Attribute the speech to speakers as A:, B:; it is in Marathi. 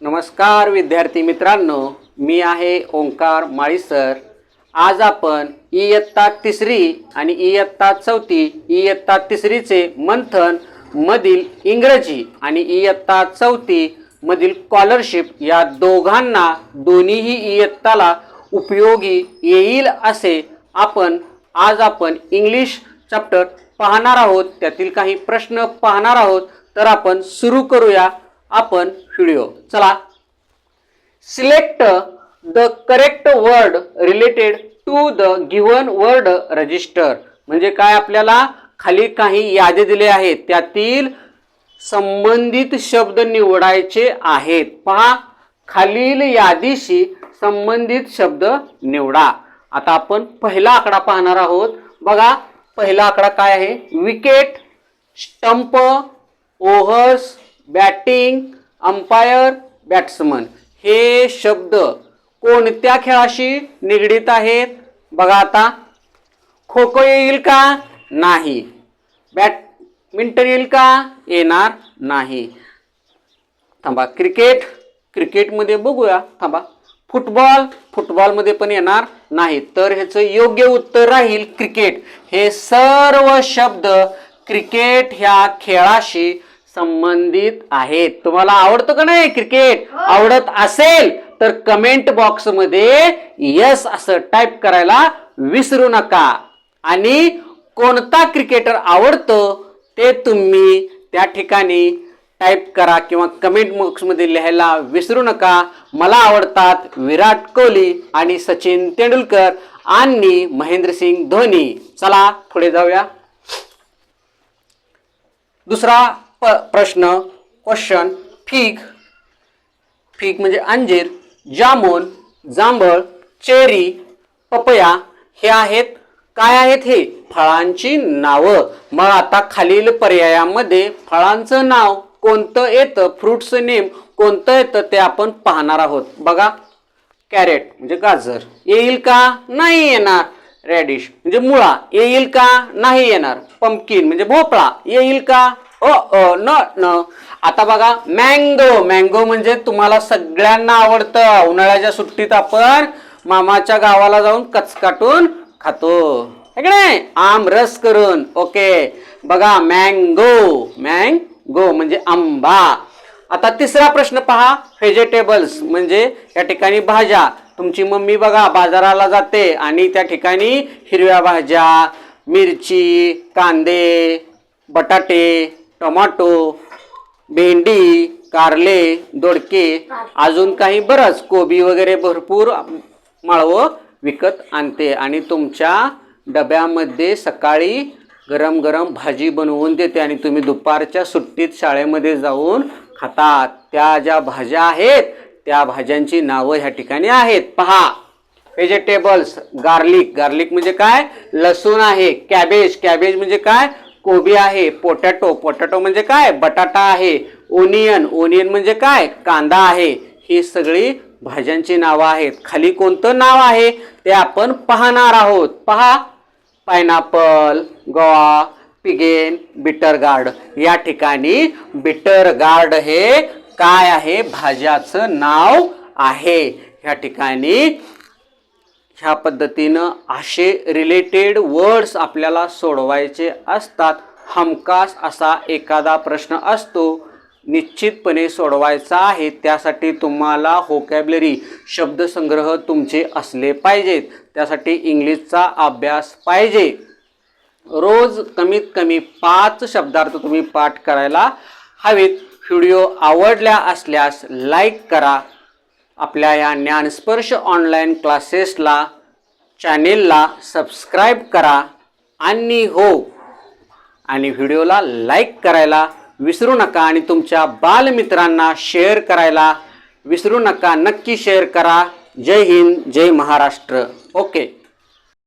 A: नमस्कार विद्यार्थी मित्रांनो, मी आहे ओंकार माळी सर। आज आपण इयत्ता तिसरी आणि इयत्ता चौथी इयत्ता तिसरीचे मंथन मधील इंग्रजी आणि इयत्ता चौथी मधील स्कॉलरशिप या दोन्हीही इयत्ताला उपयोगी येईल असे आज आपण इंग्लिश चॅप्टर पाहणार आहोत। त्यातील काही प्रश्न पाहणार आहोत। तर आपण सुरू करूया आपण व्हिडिओ। चला, select the correct word related to the given word register. म्हणजे काय, आपल्याला खाली काही यादी दिले आहेत, त्यातील संबंधित शब्द निवडायचे आहेत। पहा, खालील यादीशी संबंधित शब्द निवडा। आता आपण पहिला आकडा पाहणार आहोत। बघा, पहिला आकडा काय आहे? Wicket, stump, overs, batting, umpire, batsman. हे शब्द कोणत्या खेळाशी निगडीत आहेत? बघा, आता खो खो येईल का? नाही। बॅडमिंटन येईल का? येणार नाही। थांबा, क्रिकेटमध्ये बघूया। थांबा, फुटबॉलमध्ये पण येणार नाही। तर ह्याचं योग्य उत्तर राहील क्रिकेट। हे सर्व शब्द क्रिकेट ह्या खेळाशी संबंधित आहेत। तुम्हाला आवडतं का नाही क्रिकेट? आवडत असेल तर कमेंट बॉक्स मध्ये यस असं टाइप करायला विसरू नका। आणि कोणता क्रिकेटर आवडतो ते तुम्ही त्या ठिकाणी टाइप करा किंवा कमेंट बॉक्स मध्ये लिहायला विसरू नका। मला आवडतात विराट कोहली आणि सचिन तेंडुलकर आणि महेंद्रसिंग धोनी। चला पुढे जाऊया। दुसरा प्रश्न, क्वेश्चन, फिग म्हणजे अंजीर, जामुन, जांभळ, चेरी, पपया हे आहेत। काय आहेत? हे फळांची नावं। मग आता खालील पर्यायामध्ये फळांचं नाव कोणतं येतं, फ्रूट्स नेम कोणतं येतं ते आपण पाहणार आहोत। बघा, कॅरेट म्हणजे गाजर येईल का? नाही येणार। रॅडिश म्हणजे मुळा येईल का? नाही येणार। पंपकिन म्हणजे भोपळा येईल का? न। आता बघा, मँगो म्हणजे तुम्हाला सगळ्यांना आवडतं। उन्हाळ्याच्या सुट्टीत आपण मामाच्या गावाला जाऊन कचकाटून खातो, है की नाही? आमरस करून। ओके, बघा, मँगो म्हणजे आंबा। आता तिसरा प्रश्न पहा, व्हेजिटेबल्स म्हणजे या ठिकाणी भाज्या। तुमची मम्मी बघा बाजाराला जाते आणि त्या ठिकाणी हिरव्या भाज्या, मिरची, कांदे, बटाटे, टोमॅटो, भेंडी, कारले, दोडके, अजून काही बरंच कोबी वगैरे भरपूर माळवं विकत आणते आणि तुमच्या डब्यामध्ये सकाळी गरम गरम भाजी बनवून देते आणि तुम्ही दुपारच्या सुट्टीत शाळेमध्ये जाऊन खातात। त्या ज्या भाज्या आहेत त्या भाज्यांची नावं ह्या ठिकाणी आहेत। पहा, व्हेजिटेबल्स, गार्लिक म्हणजे काय? लसूण आहे। कॅबेज म्हणजे काय? कोबी आहे। पोटॅटो म्हणजे काय? बटाटा आहे। ओनियन म्हणजे काय? कांदा आहे। ही सगळी भाज्यांची नावं आहेत। खाली कोणतं नाव आहे ते आपण पाहणार आहोत। पहा, पायनॅपल, गोवा, पिगेन, बिटर गार्ड। या ठिकाणी बिटर गार्ड हे काय आहे? भाज्याचं नाव आहे। या ठिकाणी ह्या पद्धतीनं असे रिलेटेड वर्ड्स आपल्याला सोडवायचे असतात। हमखास असा एखादा प्रश्न असतो, निश्चितपणे सोडवायचा आहे। त्यासाठी तुम्हाला व्होकॅब्युलरी शब्दसंग्रह तुमचे असले पाहिजेत। त्यासाठी इंग्लिशचा अभ्यास पाहिजे। रोज कमीत कमी 5 शब्दार्थ तुम्ही पाठ करायला हवेत। व्हिडिओ आवडल्या असल्यास लाईक करा। आपल्या या ज्ञानस्पर्श ऑनलाईन क्लासेसला चॅनेलला सबस्क्राईब करा आणि व्हिडिओला लाईक करायला विसरू नका आणि तुमच्या बालमित्रांना शेअर करायला विसरू नका। नक्की शेअर करा। जय हिंद, जय महाराष्ट्र। ओके।